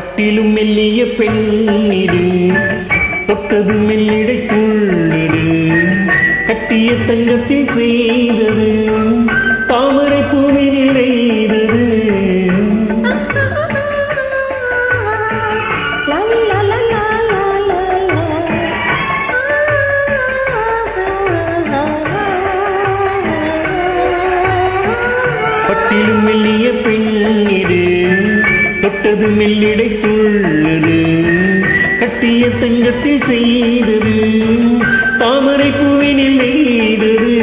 பட்டிலும் மெல்லிய பெண்ணிது தொட்டது மெல்லிடை துள்ளது கட்டிய தங்கத்தில் செய்தது தாமரை பூவினில் எய்தது பட்டிலும் மெல்லிய பெண்ணிது தொட்டது மெல்லிடை துள்ளது கட்டிய தங்கத்தில் செய்தது தாமரை பூவினில் எய்தது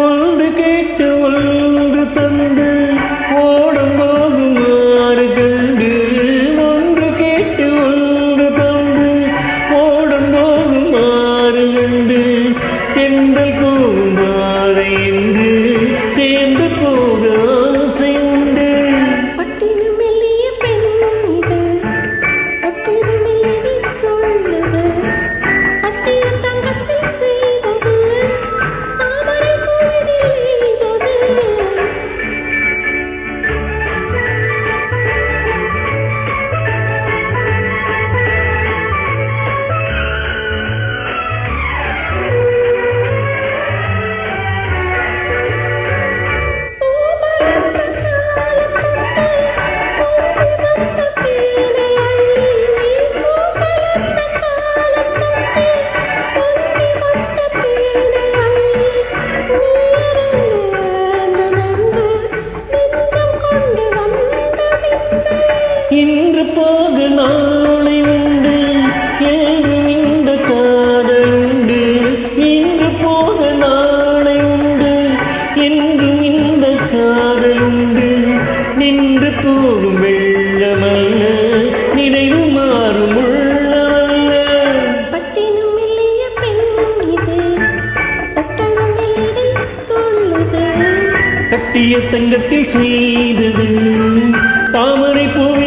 ஒன்று கேட்டு ஒன்று தந்து ஓடம் போகும் ஆறு கண்டு ஒன்று கேட்டு ஒன்று தந்து ஓடம் போகும் ஆறு கண்டு தென்றல் போகும் பாதை என்று சேர்ந்து போக ஆசை உண்டு பட்டிலும் மெல்லிய பெண் இது பட்டிது மெல்லிடை துள்ளது கட்டிய தங்கத்தில் செய்தது தாமரை பூவினில் எய்தது இன்று போக நாளை உண்டு என்றும் இந்த காதல் உண்டு இன்று போக நாளை உண்டு என்றும் இந்த காதல் உண்டு நின்று போகும் வெள்ளமல்ல நினைவு மாறும் உள்ளமல்ல பட்டிலும் மெல்லிய பெண் இது தொட்டது மெல்லிடை துள்ளது கட்டிய தங்கத்தில் செய்தது தாமரை பூவி